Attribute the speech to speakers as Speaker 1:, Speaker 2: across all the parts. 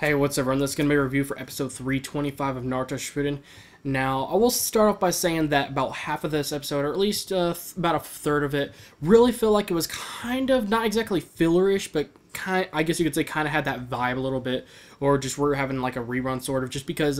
Speaker 1: Hey, what's up, everyone? This is going to be a review for episode 325 of Naruto Shippuden. Now, I will start off by saying that about half of this episode, or at least about a third of it, really felt like it was kind of, not exactly fillerish, but I guess you could say kind of had that vibe a little bit, or just we're having like a rerun sort of, just because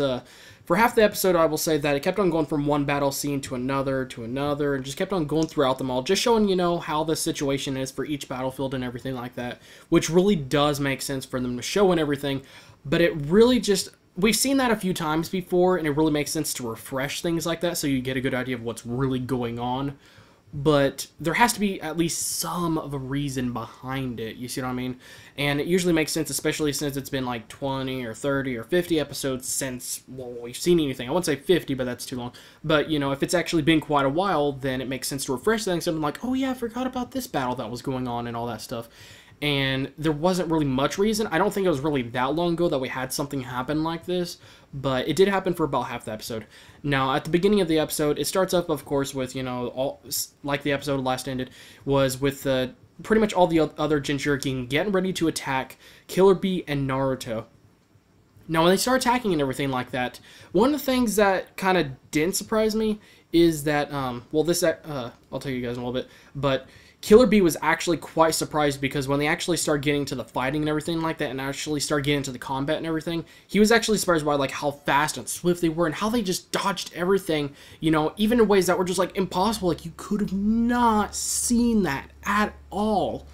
Speaker 1: for half the episode, I will say that it kept on going from one battle scene to another, and just kept on going throughout them all, just showing, how the situation is for each battlefield and everything like that, which really does make sense for them to show and everything. But it really just, we've seen that a few times before, and it really makes sense to refresh things like that so you get a good idea of what's really going on. But there has to be at least some of a reason behind it, you see what I mean? And it usually makes sense, especially since it's been like 20 or 30 or 50 episodes since, well, we've seen anything. I wouldn't say 50, but that's too long. But, if it's actually been quite a while, then it makes sense to refresh things. Something like, oh yeah, I forgot about this battle that was going on and all that stuff. And there wasn't really much reason. I don't think it was really that long ago that we had something happen like this, but it did happen for about half the episode. Now, at the beginning of the episode, it starts up, of course, with, all, like the episode last ended, was with pretty much all the other Jinchuriki getting ready to attack Killer Bee and Naruto. Now, when they start attacking and everything like that, one of the things that kind of didn't surprise me is that, well, this, I'll tell you guys in a little bit, but Killer Bee was actually quite surprised because when they actually start getting to the fighting and everything like that and actually start getting into the combat and everything, he was actually surprised by like how fast and swift they were and how they just dodged everything, even in ways that were just like impossible. Like you could have not seen that at all.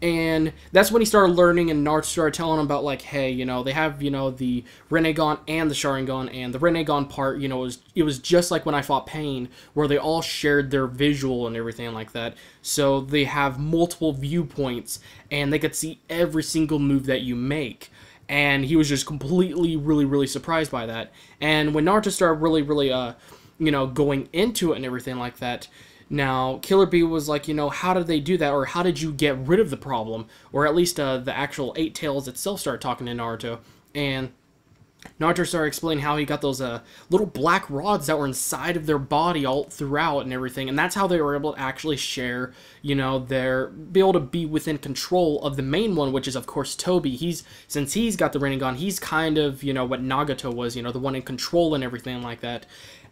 Speaker 1: And that's when he started learning, and Naruto started telling him about, like, hey, they have, the Rinnegan and the Sharingan, and the Rinnegan part, it was just like when I fought Pain, where they all shared their visual and everything like that. So they have multiple viewpoints, and they could see every single move that you make. And he was just completely, really surprised by that. And when Naruto started really, going into it and everything like that, now, Killer Bee was like, how did they do that? Or how did you get rid of the problem? Or at least the actual Eight Tails itself started talking to Naruto. And Naruto started explaining how he got those little black rods that were inside of their body all throughout and everything. And that's how they were able to actually share, be able to be within control of the main one, which is, of course, Toby. Since he's got the Rinnegan, he's kind of, what Nagato was, the one in control and everything like that.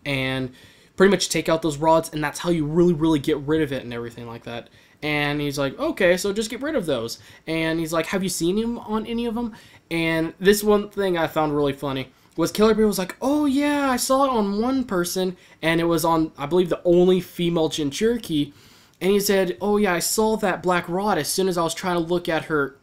Speaker 1: And pretty much take out those rods, and that's how you really get rid of it and everything like that. And he's like, okay, so just get rid of those. And he's like, have you seen him on any of them? And this one thing I found really funny was Killer Bee was like, oh yeah, I saw it on one person, and it was on, I believe, the only female Jinchuriki. And he said, oh yeah, I saw that black rod as soon as I was trying to look at her.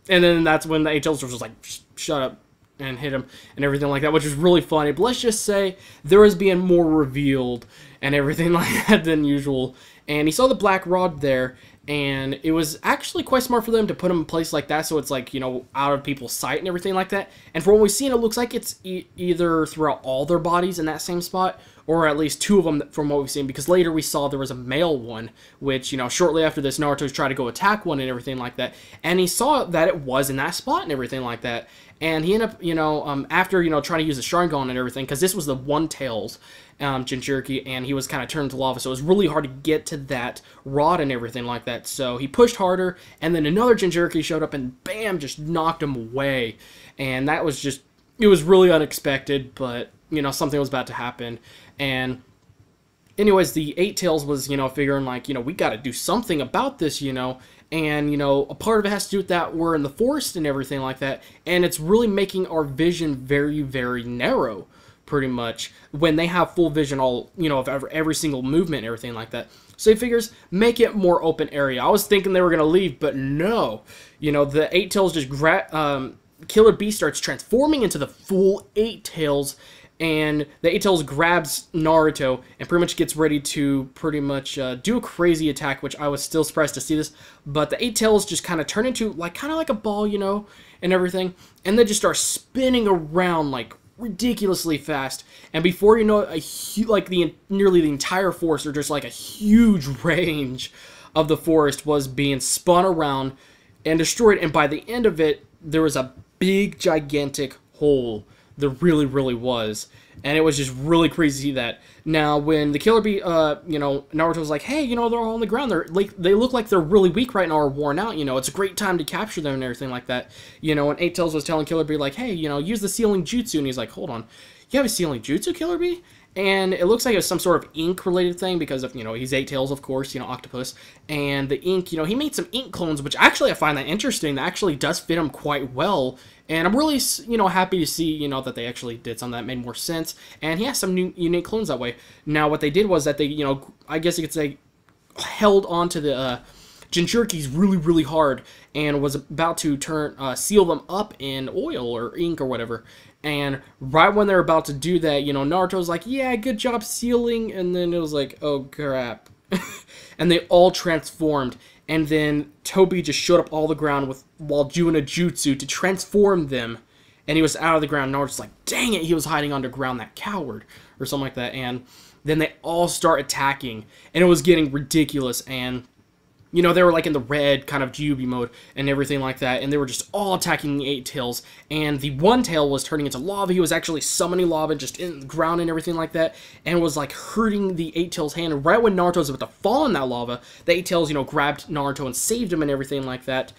Speaker 1: And then that's when the HL was just like, shut up, and hit him and everything like that, which is really funny. But let's just say there was being more revealed and everything like that than usual. And he saw the black rod there, and it was actually quite smart for them to put him in a place like that so it's like, out of people's sight and everything like that. And from what we've seen, it looks like it's either throughout all their bodies in that same spot, or at least two of them from what we've seen, because later we saw there was a male one, which, shortly after this, Naruto's tried to go attack one and everything like that, and he saw that it was in that spot and everything like that. And he ended up, after, trying to use the Sharingan and everything, because this was the One Tails Jinchuriki, and he was kind of turned to lava, so it was really hard to get to that rod and everything like that. So he pushed harder, and then another Jinchuriki showed up, and bam, just knocked him away. And that was just, it was really unexpected, but, something was about to happen. And anyways, the Eight Tails was, figuring like, we got to do something about this, and, a part of it has to do with that we're in the forest and everything like that, and it's really making our vision very narrow, pretty much, when they have full vision all, of every single movement and everything like that. So he figures, make it more open area. I was thinking they were going to leave, but no. The Eight Tails just Killer Bee starts transforming into the full Eight Tails, and the Eight Tails grabs Naruto and pretty much gets ready to pretty much do a crazy attack, which I was still surprised to see this. But the Eight Tails just kind of turn into kind of like a ball, and everything, and they just start spinning around like ridiculously fast. And before you know it, nearly the entire forest, or just like a huge range of the forest, was being spun around and destroyed. And by the end of it, there was a big gigantic hole There really, really was. And it was just really crazy to see that. Now, when the Killer Bee, Naruto was like, hey, they're all on the ground. They look like they're really weak right now or worn out. It's a great time to capture them and everything like that. And Eight Tails was telling Killer Bee, like, hey, use the sealing jutsu. And he's like, hold on. You have a sealing jutsu, Killer Bee? And it looks like it was some sort of ink-related thing because of, he's Eight Tails, of course, octopus. And the ink, he made some ink clones, which actually I find that interesting. That actually does fit him quite well. And I'm really, happy to see, that they actually did something that made more sense. And he has some new unique clones that way. Now, what they did was that they, I guess you could say, held onto the Jinchurikis really, really hard and was about to seal them up in oil or ink or whatever. And right when they're about to do that, Naruto's like, yeah, good job sealing. And then it was like, oh, crap. And they all transformed. And then Toby just showed up all the ground while doing a jutsu to transform them. And he was out of the ground. Naruto's like, dang it, he was hiding underground, that coward. Or something like that. And then they all start attacking. And it was getting ridiculous. And they were like in the red kind of Jubi mode and everything like that, and they were just all attacking the Eight Tails, and the One Tail was turning into lava. He was actually summoning lava just in the ground and everything like that, and was like hurting the Eight Tails' hand. And right when Naruto was about to fall in that lava, the Eight Tails, grabbed Naruto and saved him and everything like that.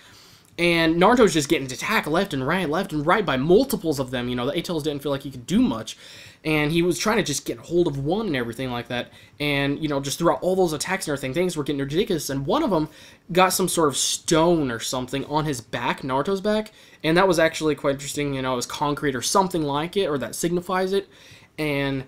Speaker 1: And Naruto was just getting attacked left and right by multiples of them. The Eight Tails didn't feel like he could do much. And he was trying to just get hold of one and everything like that. And, just throughout all those attacks and everything, things were getting ridiculous. And one of them got some sort of stone or something on his back, Naruto's back. And that was actually quite interesting. It was concrete or something like it, or that signifies it. And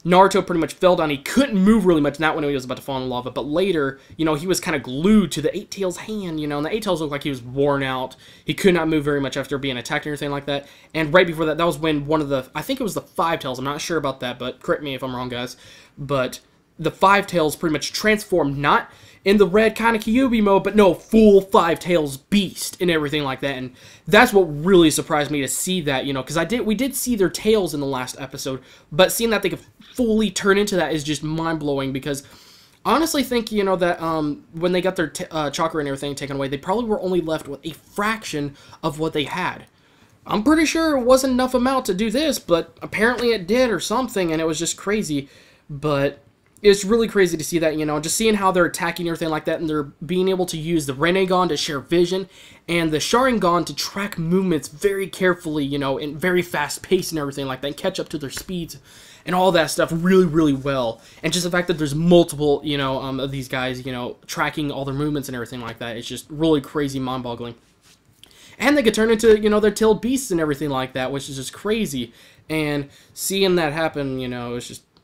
Speaker 1: Naruto pretty much fell down. He couldn't move really much, not when he was about to fall in the lava, but later, he was kind of glued to the Eight Tails' hand, and the Eight Tails looked like he was worn out. He could not move very much after being attacked or anything like that. And right before that, that was when one of the, I think it was the Five Tails, I'm not sure about that, but correct me if I'm wrong, guys, but the Five Tails pretty much transformed, not in the red kind of Kyuubi mode, but no, full Five Tails beast and everything like that. And that's what really surprised me to see that, because we did see their tails in the last episode, but seeing that they could fully turn into that is just mind-blowing, because I honestly think, that when they got their chakra and everything taken away, they probably were only left with a fraction of what they had. I'm pretty sure it wasn't enough amount to do this, but apparently it did or something, and it was just crazy. But it's really crazy to see that, just seeing how they're attacking everything like that, and they're being able to use the Rinnegan to share vision, and the Sharingan to track movements very carefully, and very fast pace and everything like that, and catch up to their speeds, and all that stuff really, really well. And just the fact that there's multiple, of these guys, tracking all their movements and everything like that, it's just really crazy, mind-boggling. And they could turn into, their tailed beasts and everything like that, which is just crazy. And seeing that happen,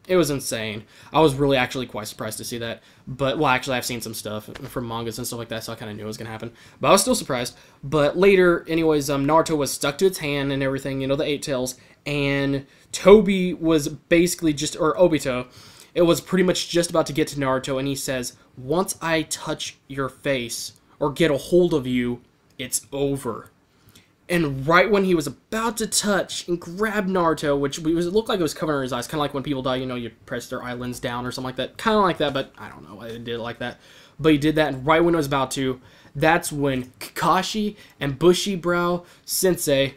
Speaker 1: it was insane. I was really actually quite surprised to see that. But, well, actually, I've seen some stuff from mangas and stuff like that, so I kind of knew it was going to happen. But I was still surprised. But later, anyways, Naruto was stuck to its hand and everything, the Eight Tails. And Toby was basically or Obito, it was pretty much just about to get to Naruto. And he says, once I touch your face or get a hold of you, it's over. And right when he was about to touch and grab Naruto, which it looked like it was covering his eyes, kind of like when people die, you press their eyelids down or something like that. Kind of like that, but I don't know why they did it like that. But he did that, and right when it was about to, that's when Kakashi and Bushy Brow Sensei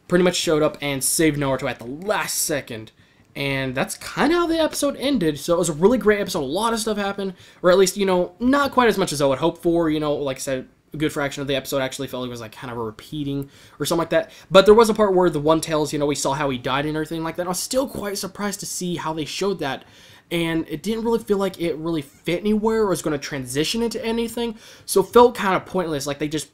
Speaker 1: pretty much showed up and saved Naruto at the last second. And that's kind of how the episode ended. So it was a really great episode. A lot of stuff happened, or at least, not quite as much as I would hope for. Like I said, a good fraction of the episode actually felt like it was like kind of a repeating or something like that. But there was a part where the One Tails, we saw how he died and everything like that. I was still quite surprised to see how they showed that. And it didn't really feel like it really fit anywhere or was going to transition into anything. So it felt kind of pointless. Like they just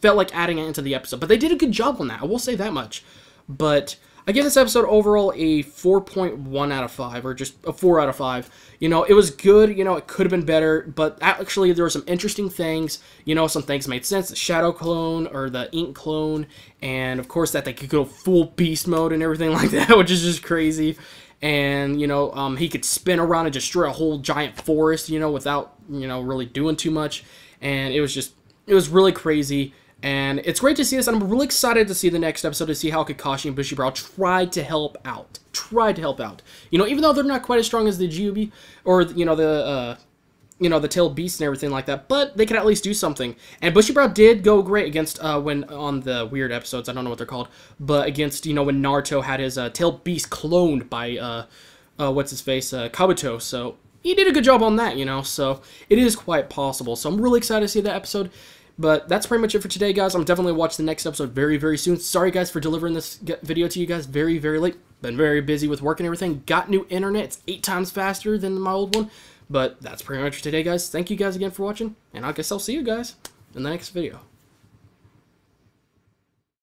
Speaker 1: felt like adding it into the episode. But they did a good job on that. I will say that much. But I give this episode overall a 4.1 out of 5, or just a 4 out of 5. It was good, it could have been better, but actually there were some interesting things, some things made sense, the shadow clone, or the ink clone, and of course that they could go full beast mode and everything like that, which is just crazy. And, he could spin around and destroy a whole giant forest, without, really doing too much, and it was really crazy. And it's great to see this, and I'm really excited to see the next episode to see how Kakashi and Bushy Brow tried to help out. Even though they're not quite as strong as the Jubi, or, the you know, the tailed beast and everything like that, but they could at least do something. And Bushiroad did go great against, when, on the weird episodes, I don't know what they're called, but against, you know, when Naruto had his, tailed beast cloned by, what's-his-face, Kabuto, so he did a good job on that, you know, so it is quite possible. So I'm really excited to see that episode. But that's pretty much it for today, guys. I'm definitely watching the next episode very, very soon. Sorry, guys, for delivering this video to you guys very, very late. Been very busy with work and everything. Got new internet. It's 8 times faster than my old one. But that's pretty much for today, guys. Thank you guys again for watching. And I guess I'll see you guys in the next video.